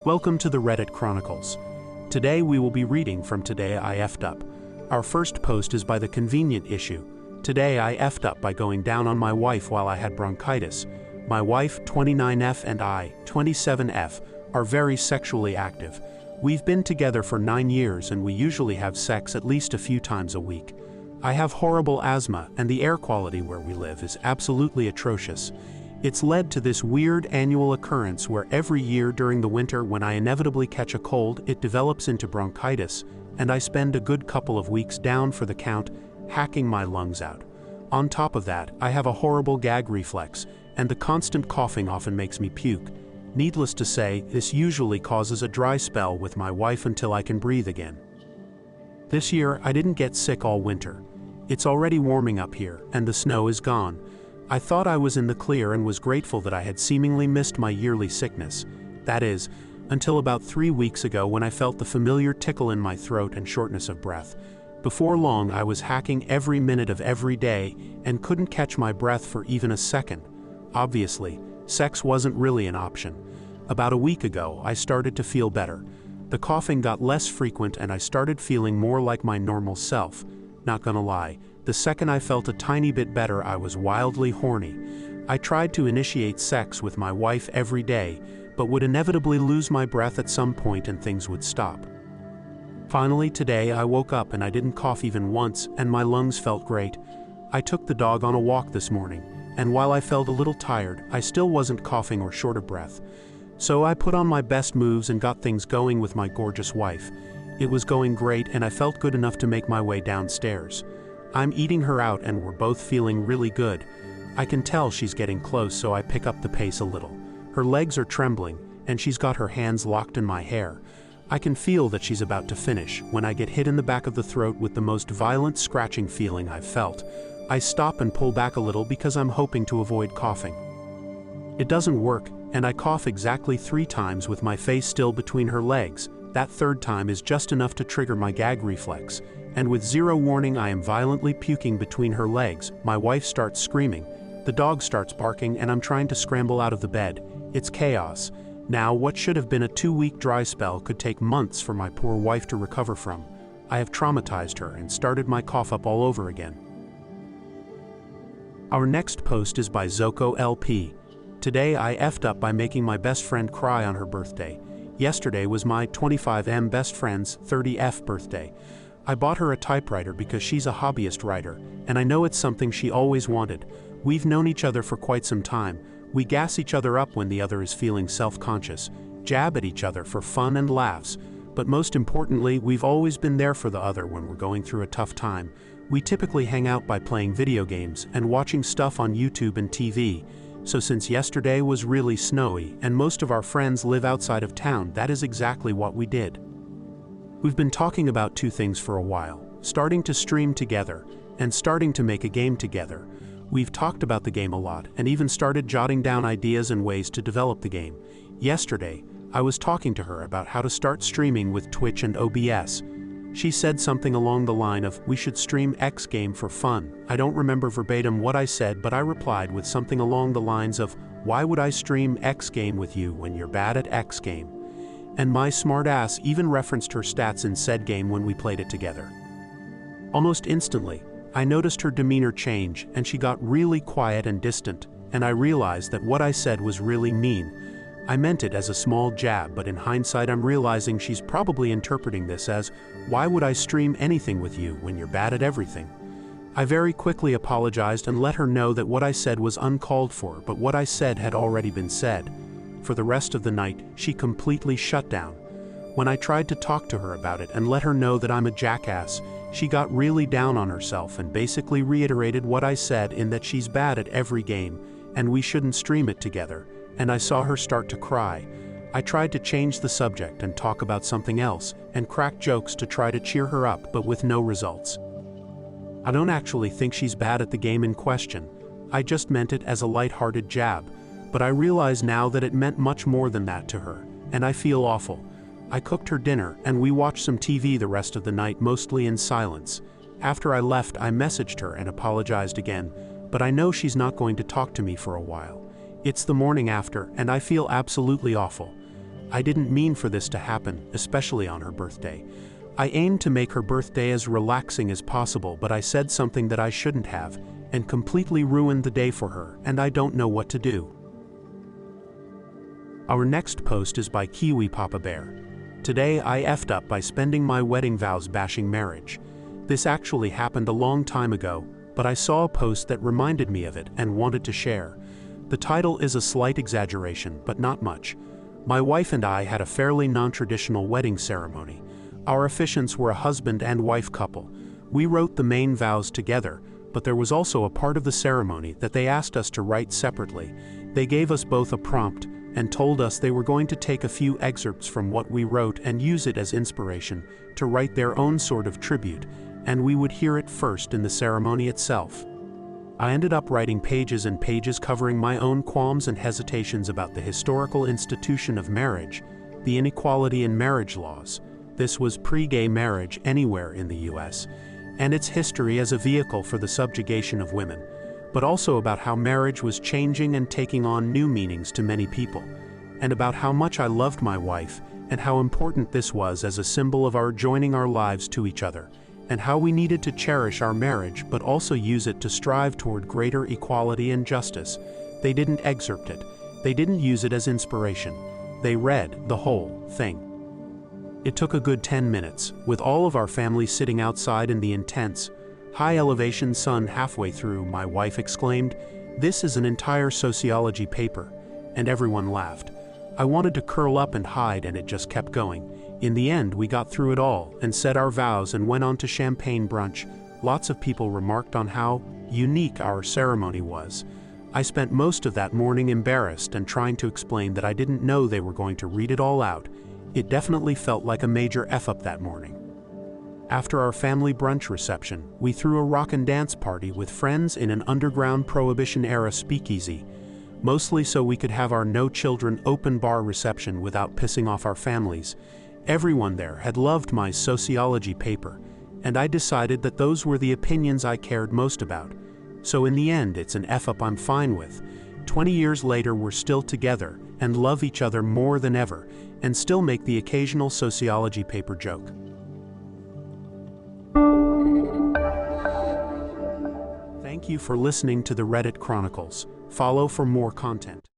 Welcome to the Reddit Chronicles. Today we will be reading from Today I F'd Up. Our first post is by the convenient issue. Today I F'd up by going down on my wife while I had bronchitis. My wife, 29F, and I, 27F, are very sexually active. We've been together for 9 years and we usually have sex at least a few times a week. I have horrible asthma and the air quality where we live is absolutely atrocious. It's led to this weird annual occurrence where every year during the winter when I inevitably catch a cold, it develops into bronchitis, and I spend a good couple of weeks down for the count, hacking my lungs out. On top of that, I have a horrible gag reflex, and the constant coughing often makes me puke. Needless to say, this usually causes a dry spell with my wife until I can breathe again. This year, I didn't get sick all winter. It's already warming up here, and the snow is gone. I thought I was in the clear and was grateful that I had seemingly missed my yearly sickness. That is, until about 3 weeks ago when I felt the familiar tickle in my throat and shortness of breath. Before long, I was hacking every minute of every day and couldn't catch my breath for even a second. Obviously, sex wasn't really an option. About a week ago, I started to feel better. The coughing got less frequent and I started feeling more like my normal self. Not gonna lie, the second I felt a tiny bit better, I was wildly horny. I tried to initiate sex with my wife every day, but would inevitably lose my breath at some point and things would stop. Finally, today I woke up and I didn't cough even once, and my lungs felt great. I took the dog on a walk this morning, and while I felt a little tired, I still wasn't coughing or short of breath. So I put on my best moves and got things going with my gorgeous wife. It was going great and I felt good enough to make my way downstairs. I'm eating her out and we're both feeling really good. I can tell she's getting close, so I pick up the pace a little. Her legs are trembling and she's got her hands locked in my hair. I can feel that she's about to finish when I get hit in the back of the throat with the most violent scratching feeling I've felt. I stop and pull back a little because I'm hoping to avoid coughing. It doesn't work, and I cough exactly 3 times with my face still between her legs. That third time is just enough to trigger my gag reflex, and with zero warning I am violently puking between her legs. My wife starts screaming, the dog starts barking, and I'm trying to scramble out of the bed. It's chaos. Now, what should have been a 2-week dry spell could take months for my poor wife to recover from. I have traumatized her and started my cough up all over again. Our next post is by Zoko LP. Today I F'd up by making my best friend cry on her birthday. Yesterday was my 25M best friend's 30F birthday. I bought her a typewriter because she's a hobbyist writer, and I know it's something she always wanted. We've known each other for quite some time. We gas each other up when the other is feeling self-conscious, jab at each other for fun and laughs, but most importantly, we've always been there for the other when we're going through a tough time. We typically hang out by playing video games and watching stuff on YouTube and TV. So since yesterday was really snowy and most of our friends live outside of town, that is exactly what we did. We've been talking about 2 things for a while, starting to stream together and starting to make a game together. We've talked about the game a lot and even started jotting down ideas and ways to develop the game. Yesterday, I was talking to her about how to start streaming with Twitch and OBS. She said something along the line of, we should stream X game for fun. I don't remember verbatim what I said, but I replied with something along the lines of, why would I stream X game with you when you're bad at X game? And my smart ass even referenced her stats in said game when we played it together. Almost instantly, I noticed her demeanor change and she got really quiet and distant, and I realized that what I said was really mean. I meant it as a small jab, but in hindsight I'm realizing she's probably interpreting this as, why would I stream anything with you when you're bad at everything? I very quickly apologized and let her know that what I said was uncalled for, but what I said had already been said. For the rest of the night, she completely shut down. When I tried to talk to her about it and let her know that I'm a jackass, she got really down on herself and basically reiterated what I said in that she's bad at every game, and we shouldn't stream it together, and I saw her start to cry. I tried to change the subject and talk about something else, and crack jokes to try to cheer her up, but with no results. I don't actually think she's bad at the game in question. I just meant it as a light-hearted jab, but I realize now that it meant much more than that to her, and I feel awful. I cooked her dinner, and we watched some TV the rest of the night, mostly in silence. After I left, I messaged her and apologized again, but I know she's not going to talk to me for a while. It's the morning after, and I feel absolutely awful. I didn't mean for this to happen, especially on her birthday. I aimed to make her birthday as relaxing as possible, but I said something that I shouldn't have, and completely ruined the day for her, and I don't know what to do. Our next post is by Kiwi Papa Bear. Today I effed up by spending my wedding vows bashing marriage. This actually happened a long time ago, but I saw a post that reminded me of it and wanted to share. The title is a slight exaggeration, but not much. My wife and I had a fairly non-traditional wedding ceremony. Our officiants were a husband and wife couple. We wrote the main vows together, but there was also a part of the ceremony that they asked us to write separately. They gave us both a prompt and told us they were going to take a few excerpts from what we wrote and use it as inspiration to write their own sort of tribute, and we would hear it first in the ceremony itself. I ended up writing pages and pages covering my own qualms and hesitations about the historical institution of marriage, the inequality in marriage laws. This was pre-gay marriage anywhere in the US, and its history as a vehicle for the subjugation of women, but also about how marriage was changing and taking on new meanings to many people, and about how much I loved my wife and how important this was as a symbol of our joining our lives to each other, and how we needed to cherish our marriage but also use it to strive toward greater equality and justice. They didn't excerpt it. They didn't use it as inspiration. They read the whole thing. It took a good 10 minutes, with all of our family sitting outside in the intense, high-elevation sun. Halfway through, my wife exclaimed, "This is an entire sociology paper," and everyone laughed. I wanted to curl up and hide, and it just kept going. In the end, we got through it all and said our vows and went on to champagne brunch. Lots of people remarked on how unique our ceremony was. I spent most of that morning embarrassed and trying to explain that I didn't know they were going to read it all out. It definitely felt like a major F-up that morning. After our family brunch reception, we threw a rock and dance party with friends in an underground Prohibition-era speakeasy, mostly so we could have our no children open bar reception without pissing off our families. Everyone there had loved my sociology paper, and I decided that those were the opinions I cared most about. So in the end, it's an F-up I'm fine with. 20 years later, we're still together and love each other more than ever, and still make the occasional sociology paper joke. Thank you for listening to the Reddit Chronicles. Follow for more content.